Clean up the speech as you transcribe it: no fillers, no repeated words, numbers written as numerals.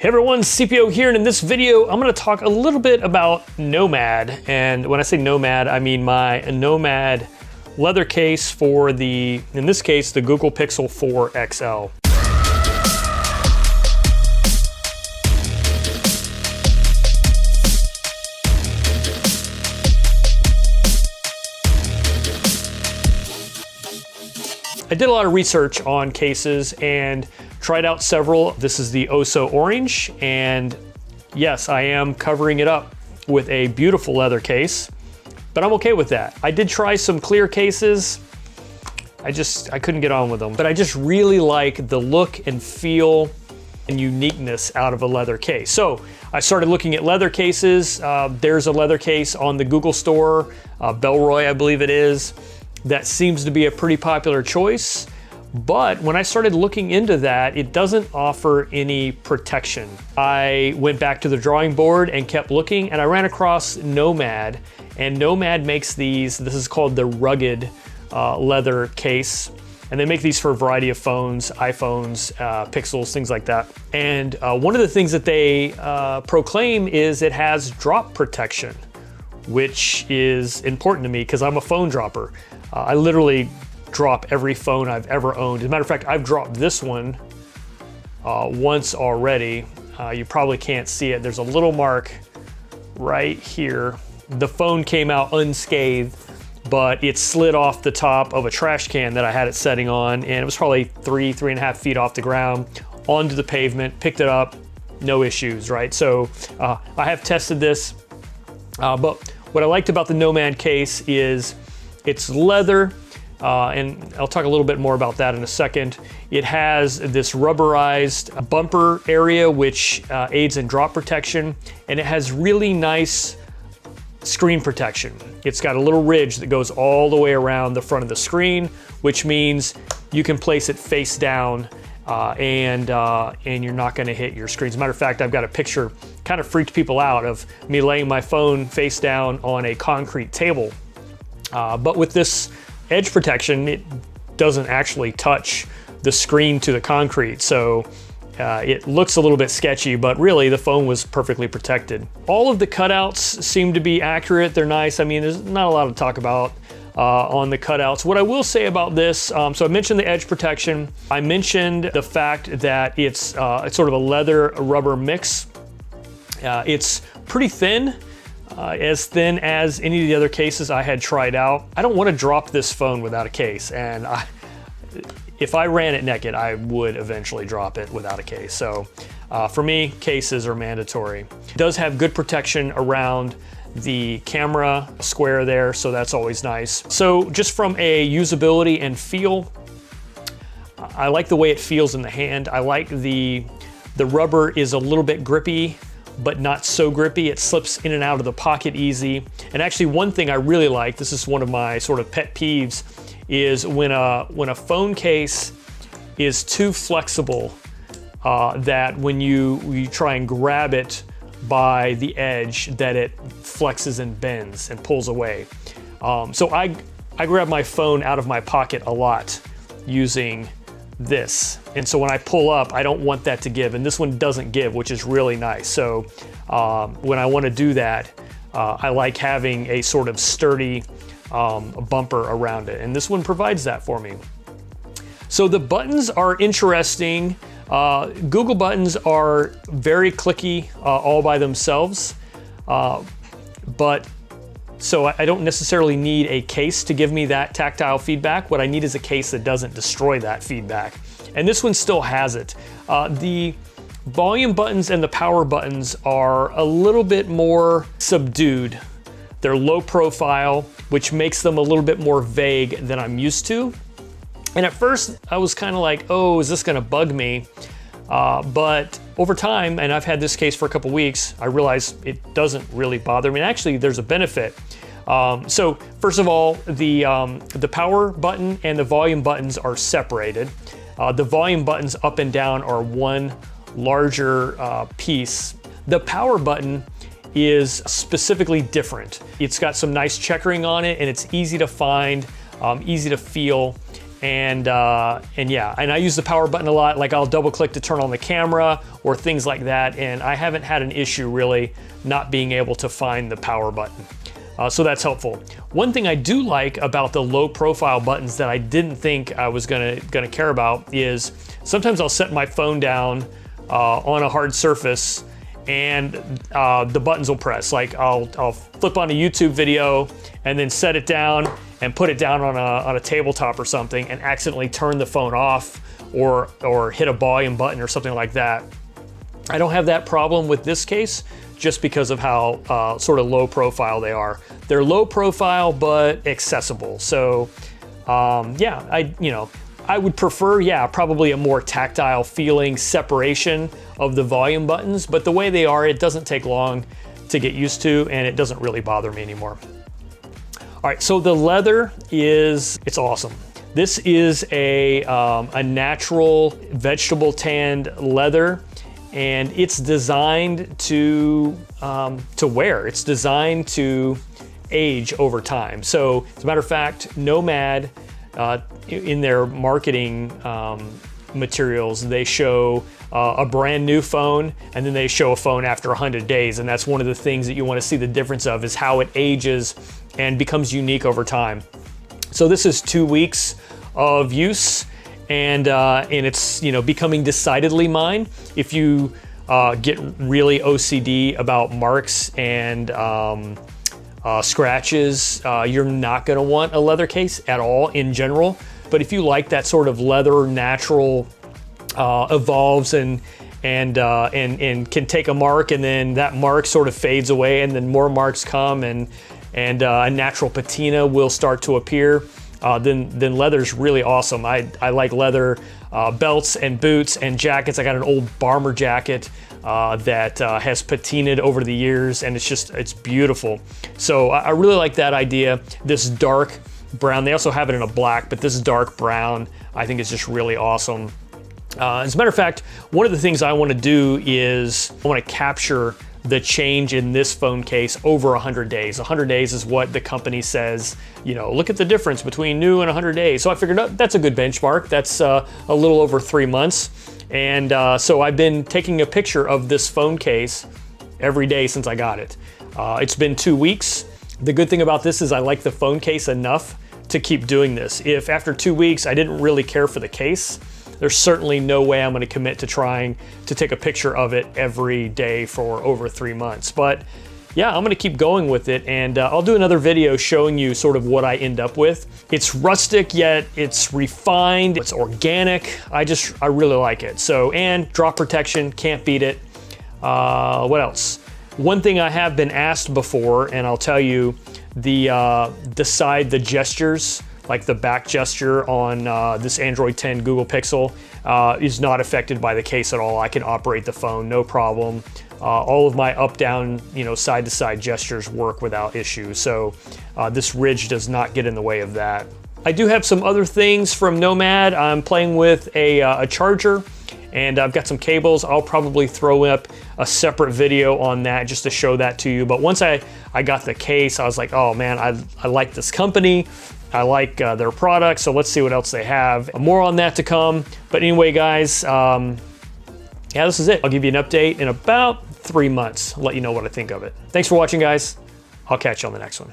Hey everyone, CPO here, and in this video, I'm gonna talk a little bit about Nomad. And when I say Nomad, I mean my Nomad leather case for in this case, the Google Pixel 4 XL. I did a lot of research on cases and tried out several. This is the Oso Orange, and yes, I am covering it up with a beautiful leather case, but I'm okay with that. I did try some clear cases. I couldn't get on with them, but I just really like the look and feel and uniqueness out of a leather case. So I started looking at leather cases. There's a leather case on the Google store, Belroy, I believe it is. That seems to be a pretty popular choice, but when I started looking into that, it doesn't offer any protection. I went back to the drawing board and kept looking, and I ran across Nomad, and Nomad makes these. This is called the rugged leather case, and they make these for a variety of phones, iPhones, Pixels, things like that. And one of the things that they proclaim is it has drop protection, which is important to me because I'm a phone dropper. I literally drop every phone I've ever owned. As a matter of fact, I've dropped this one once already. You probably can't see it. There's a little mark right here. The phone came out unscathed, but it slid off the top of a trash can that I had it setting on, and it was probably 3.5 feet off the ground, onto the pavement, picked it up, no issues, right? So I have tested this, but what I liked about the Nomad case is it's leather, and I'll talk a little bit more about that in a second. It has this rubberized bumper area, which aids in drop protection, and it has really nice screen protection. It's got a little ridge that goes all the way around the front of the screen, which means you can place it face down and you're not gonna hit your screen. As a matter of fact, I've got a picture, kind of freaked people out, of me laying my phone face down on a concrete table. But with this edge protection, it doesn't actually touch the screen to the concrete. So it looks a little bit sketchy, but really the phone was perfectly protected. All of the cutouts seem to be accurate. They're nice. I mean, there's not a lot to talk about on the cutouts. What I will say about this, so I mentioned the edge protection. I mentioned the fact that it's sort of a leather rubber mix. It's pretty thin. As thin as any of the other cases I had tried out. I don't want to drop this phone without a case, and if I ran it naked, I would eventually drop it without a case. So for me, cases are mandatory. It does have good protection around the camera square there, so that's always nice. So just from a usability and feel, I like the way it feels in the hand. I like the rubber is a little bit grippy, but not so grippy. It slips in and out of the pocket easy. And actually, one thing I really like, this is one of my sort of pet peeves, is when a phone case is too flexible, that when you try and grab it by the edge, that it flexes and bends and pulls away. So I grab my phone out of my pocket a lot using this, and so when I pull up, I don't want that to give, and this one doesn't give, which is really nice. So when I want to do that, I like having a sort of sturdy bumper around it, and this one provides that for me. So the buttons are interesting. Google buttons are very clicky all by themselves, but so I don't necessarily need a case to give me that tactile feedback. What I need is a case that doesn't destroy that feedback. And this one still has it. The volume buttons and the power buttons are a little bit more subdued. They're low profile, which makes them a little bit more vague than I'm used to. And at first I was kind of like, oh, is this gonna bug me? But over time, and I've had this case for a couple weeks, I realized it doesn't really bother me. And actually, there's a benefit. So first of all, the power button and the volume buttons are separated. The volume buttons up and down are one larger piece. The power button is specifically different. It's got some nice checkering on it, and it's easy to find, easy to feel. And yeah, and I use the power button a lot. Like I'll double click to turn on the camera or things like that. And I haven't had an issue really not being able to find the power button. So that's helpful. One thing I do like about the low profile buttons that I didn't think I was gonna care about is sometimes I'll set my phone down on a hard surface and the buttons will press. Like I'll flip on a YouTube video and then set it down and put it down on a tabletop or something and accidentally turn the phone off or hit a volume button or something like that. I don't have that problem with this case just because of how sort of low profile they are. They're low profile but accessible. So yeah, I would prefer, yeah, probably a more tactile feeling separation of the volume buttons, but the way they are, it doesn't take long to get used to and it doesn't really bother me anymore. All right, so the leather it's awesome. This is a natural vegetable tanned leather, and it's designed to wear. It's designed to age over time. So as a matter of fact, Nomad, in their marketing materials, they show a brand new phone and then they show a phone after 100 days. And that's one of the things that you want to see the difference of, is how it ages and becomes unique over time. So this is 2 weeks of use, and it's becoming decidedly mine. If you get really OCD about marks and scratches, you're not going to want a leather case at all in general. But if you like that sort of leather, natural, evolves and can take a mark and then that mark sort of fades away and then more marks come and a natural patina will start to appear, then leather's really awesome. I like leather belts and boots and jackets. I got an old bomber jacket that has patinaed over the years, and it's beautiful. So I really like that idea. This dark brown, they also have it in a black, but this dark brown I think is just really awesome. As a matter of fact, one of the things I want to do is I want to capture the change in this phone case over 100 days. 100 days is what the company says, look at the difference between new and 100 days. So I figured that's a good benchmark. That's a little over 3 months. And so I've been taking a picture of this phone case every day since I got it. It's been 2 weeks. The good thing about this is I like the phone case enough to keep doing this. If after 2 weeks I didn't really care for the case, there's certainly no way I'm going to commit to trying to take a picture of it every day for over 3 months. But yeah, I'm going to keep going with it, and I'll do another video showing you sort of what I end up with. It's rustic, yet it's refined, it's organic. I really like it. So, and drop protection, can't beat it. What else? One thing I have been asked before, and I'll tell you, the gestures, like the back gesture on this Android 10 Google Pixel is not affected by the case at all. I can operate the phone, no problem. All of my up, down, side to side gestures work without issue. So this ridge does not get in the way of that. I do have some other things from Nomad. I'm playing with a charger, and I've got some cables. I'll probably throw up a separate video on that just to show that to you. But once I got the case, I was like, oh man, I like this company. I like their products, so let's see what else they have. More on that to come. But anyway, guys, yeah, this is it. I'll give you an update in about 3 months, let you know what I think of it. Thanks for watching, guys. I'll catch you on the next one.